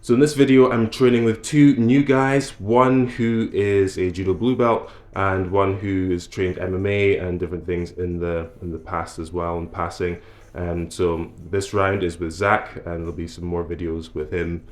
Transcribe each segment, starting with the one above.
So in this video, I'm training with two new guys, one who is a judo blue belt and one who has trained MMA and different things in the past as well, in passing. So this round is with Zach, and there'll be some more videos with him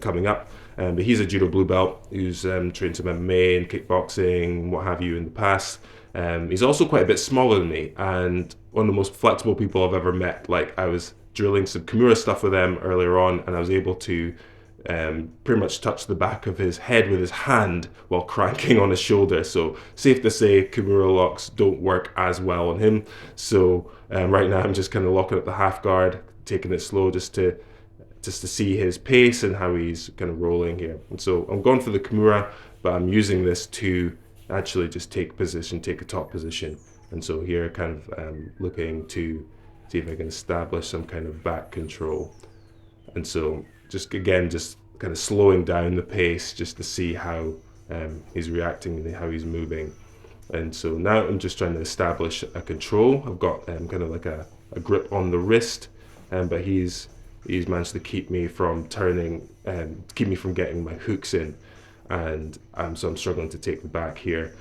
coming up. But he's a judo blue belt who's trained some MMA and kickboxing, what have you, in the past. He's also quite a bit smaller than me, and one of the most flexible people I've ever met. Like, I was drilling some Kimura stuff with them earlier on, and I was able to pretty much touch the back of his head with his hand while cranking on his shoulder. So safe to say Kimura locks don't work as well on him. So right now I'm just kind of locking up the half guard, taking it slow just to see his pace and how he's kind of rolling here. And so I'm going for the Kimura, but I'm using this to actually just take position, take a top position. And so here kind of looking to see if I can establish some kind of back control. And so just kind of slowing down the pace just to see how he's reacting and how he's moving. And so now I'm just trying to establish a control. I've got kind of like a grip on the wrist, but he's managed to keep me from turning and keep me from getting my hooks in. And so I'm struggling to take the back here,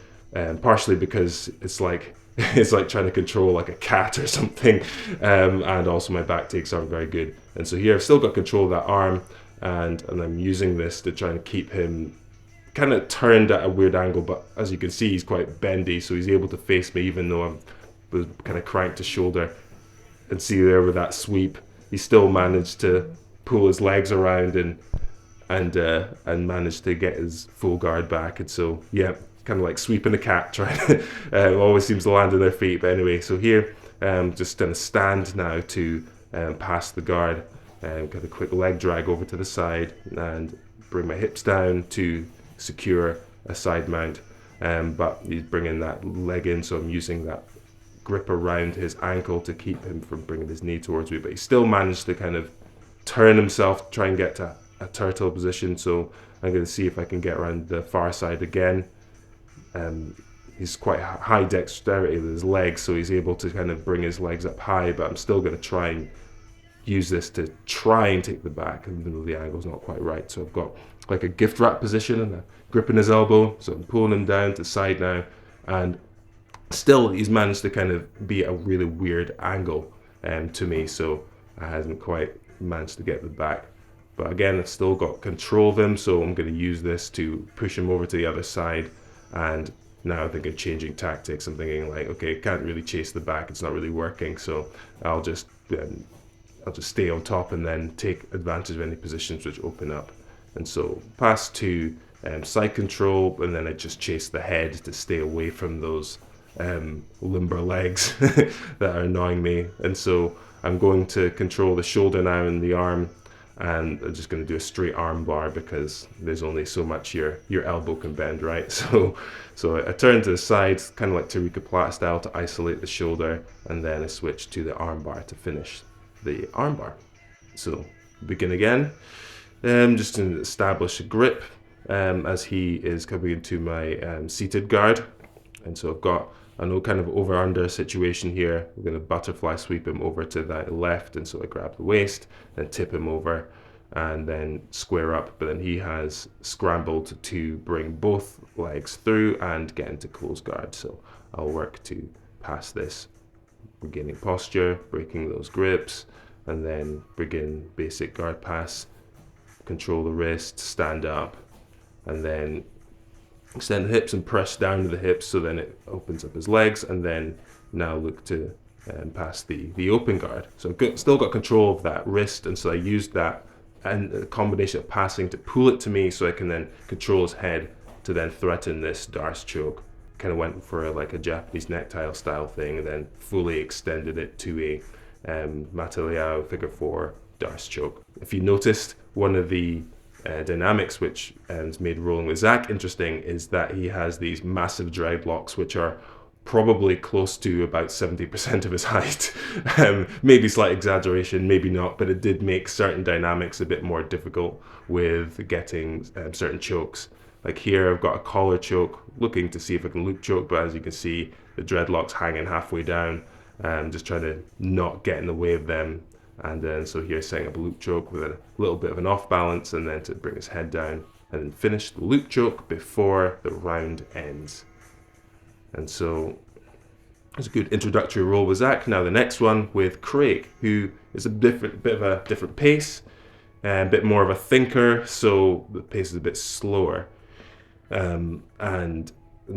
partially because it's like trying to control like a cat or something, and also my back takes aren't very good. And so here I've still got control of that arm, and I'm using this to try and keep him kind of turned at a weird angle, but as you can see he's quite bendy, so he's able to face me even though I was kind of cranked to shoulder. And see there with that sweep, he still managed to pull his legs around and managed to get his full guard back. And so yeah, kind of like sweeping a cat, trying to always seems to land on their feet. But anyway, so here just gonna stand now to pass the guard, get a quick leg drag over to the side and bring my hips down to secure a side mount, but he's bringing that leg in, so I'm using that grip around his ankle to keep him from bringing his knee towards me, but he still managed to kind of turn himself, try and get to a turtle position. So I'm going to see if I can get around the far side again. He's quite high dexterity with his legs, so he's able to kind of bring his legs up high, but I'm still going to try and use this to try and take the back, even though the angle's not quite right. So I've got like a gift wrap position and a grip in his elbow, so I'm pulling him down to the side now, and still he's managed to kind of be a really weird angle to me, so I hasn't quite managed to get the back. But again, I've still got control of him, so I'm going to use this to push him over to the other side. And now I think I'm changing tactics. I'm thinking like, okay, can't really chase the back, it's not really working, so I'll just stay on top and then take advantage of any positions which open up. And so pass to side control, and then I just chase the head to stay away from those limber legs that are annoying me. And so I'm going to control the shoulder now and the arm, and I'm just going to do a straight arm bar because there's only so much your elbow can bend, right? So I turn to the side, kind of like Tarika Platt style, to isolate the shoulder, and then I switch to the arm bar to finish the arm bar. So begin again, just to establish a grip as he is coming into my seated guard. And so I've got a no kind of over under situation here. We're going to butterfly sweep him over to the left, and so I grab the waist and tip him over and then square up, but then he has scrambled to bring both legs through and get into close guard. So I'll work to pass this, regaining posture, breaking those grips, and then begin basic guard pass, control the wrist, stand up, and then extend the hips and press down to the hips, so then it opens up his legs, and then now look to pass the open guard. So I've still got control of that wrist, and so I used that and a combination of passing to pull it to me so I can then control his head to then threaten this Darce choke. Kind of went for like a Japanese necktie style thing, and then fully extended it to a Mataleao figure 4 Darce choke. If you noticed, one of the dynamics which has made rolling with Zach interesting is that he has these massive dreadlocks which are probably close to about 70% of his height. Maybe slight exaggeration, maybe not, but it did make certain dynamics a bit more difficult with getting certain chokes. Like here I've got a collar choke, looking to see if I can loop choke, but as you can see the dreadlocks hanging halfway down, just trying to not get in the way of them And then so here setting up a loop choke with a little bit of an off balance, and then to bring his head down and then finish the loop choke before the round ends. And so it's a good introductory roll with Zach. Now the next one with Craig, who is a bit of a different pace, and a bit more of a thinker, so the pace is a bit slower. And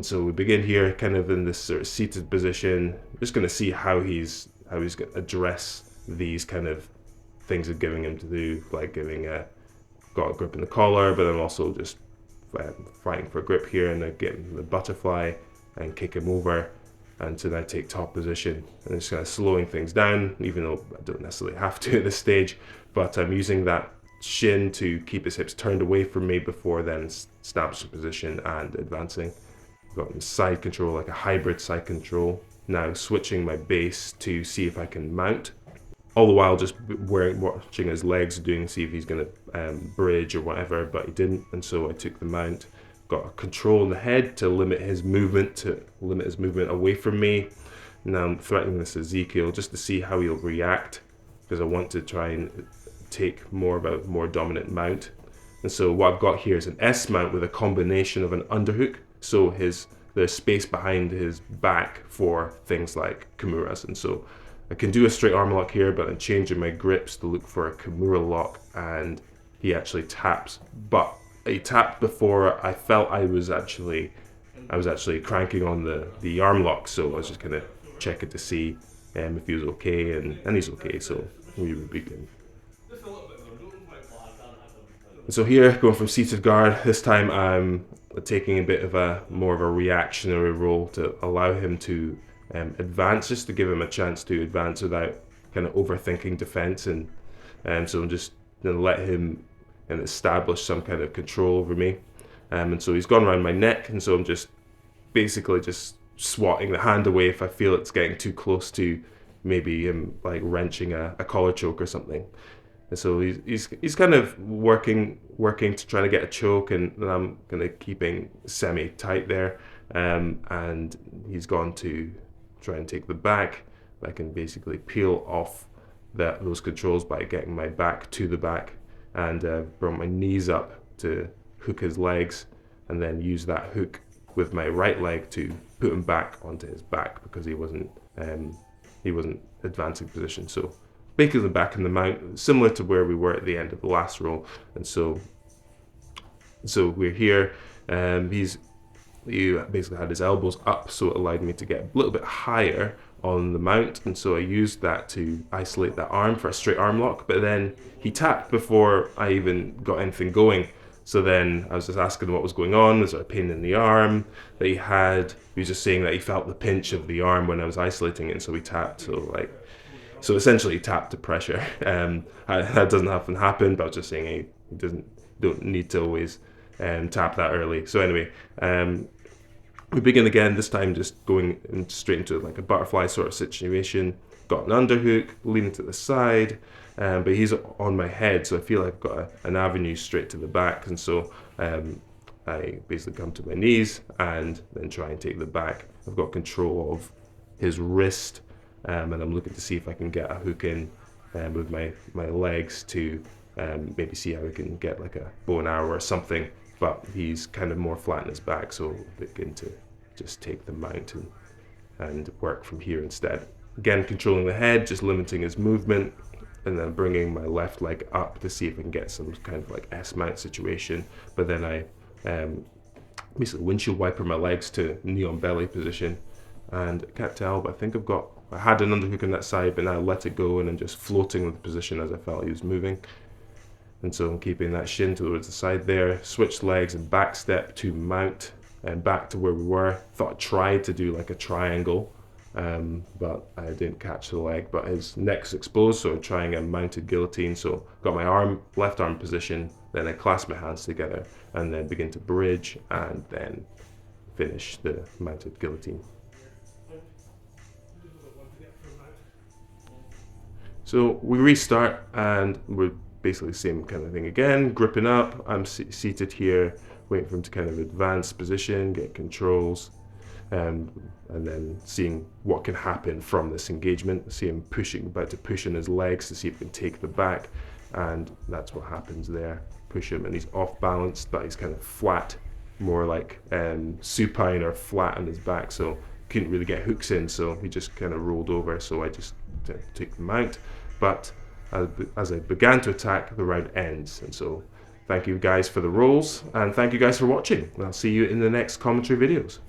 so we begin here kind of in this sort of seated position. Just going to see how he's going to address these kind of things of giving him to do, like got a grip in the collar, but then also just fighting for a grip here and then getting the butterfly and kick him over, and to now take top position and just kind of slowing things down, even though I don't necessarily have to at this stage, but I'm using that shin to keep his hips turned away from me before then establishing position and advancing. Got side control, like a hybrid side control. Now switching my base to see if I can mount, all the while just watching his legs, see if he's going to bridge or whatever, but he didn't, and so I took the mount. Got a control in the head to limit his movement away from me. Now I'm threatening this Ezekiel just to see how he'll react, because I want to try and take more of a more dominant mount. And so what I've got here is an S mount with a combination of an underhook, so there's space behind his back for things like Kimuras. And so I can do a straight arm lock here, but I'm changing my grips to look for a Kimura lock, and he actually taps. But he tapped before I felt I was actually cranking on the arm lock, so I was just kind of checking to see if he was okay, and he's okay, so we would begin. And so here, going from seated guard, this time I'm taking a bit of more of a reactionary roll to allow him to advance, just to give him a chance to advance without kind of overthinking defense, and so I'm just going to let him and establish some kind of control over me. And so he's gone around my neck, and so I'm just basically just swatting the hand away if I feel it's getting too close to maybe him like wrenching a collar choke or something. And so he's kind of working to try to get a choke, and I'm kind of keeping semi-tight there. And he's gone to try and take the back. I can basically peel off those controls by getting my back to the back, and brought my knees up to hook his legs, and then use that hook with my right leg to put him back onto his back, because he wasn't advancing position. So basically back in the mount, similar to where we were at the end of the last roll. And so we're here. He basically had his elbows up, so it allowed me to get a little bit higher on the mount, and so I used that to isolate that arm for a straight arm lock. But then he tapped before I even got anything going, so then I was just asking him what was going on. Was there a pain in the arm that he had? He was just saying that he felt the pinch of the arm when I was isolating it, and so he tapped. So essentially he tapped to pressure. That doesn't often happen, but I was just saying he don't need to always tap that early. So anyway, we begin again, this time just going straight into like a butterfly sort of situation. Got an underhook, leaning to the side, but he's on my head, so I feel like I've got an avenue straight to the back. And so I basically come to my knees and then try and take the back. I've got control of his wrist, and I'm looking to see if I can get a hook in with my legs to maybe see how we can get like a bow and arrow or something. But he's kind of more flat in his back, so we'll begin to just take the mount and work from here instead. Again, controlling the head, just limiting his movement, and then bringing my left leg up to see if I can get some kind of like S-mount situation. But then I basically windshield wiper my legs to knee on belly position, and I can't tell, but I think I had an underhook on that side, but now I let it go, and I'm just floating with the position as I felt he was moving. And so I'm keeping that shin towards the side there, switch legs and back step to mount, and back to where we were. Thought I tried to do like a triangle, but I didn't catch the leg, but his neck's exposed, so I'm trying a mounted guillotine. So got my left arm position, then I clasp my hands together, and then begin to bridge, and then finish the mounted guillotine. So we restart, and we're basically the same kind of thing again, gripping up. I'm seated here, waiting for him to kind of advance position, get controls. and then seeing what can happen from this engagement. See him about to push in his legs to see if he can take the back, and that's what happens there. Push him and he's off balance, but he's kind of flat, more like supine or flat on his back, so couldn't really get hooks in, so he just kind of rolled over, so I just took them out. But as I began to attack, the round ends. And so thank you guys for the rolls, and thank you guys for watching. I'll see you in the next commentary videos.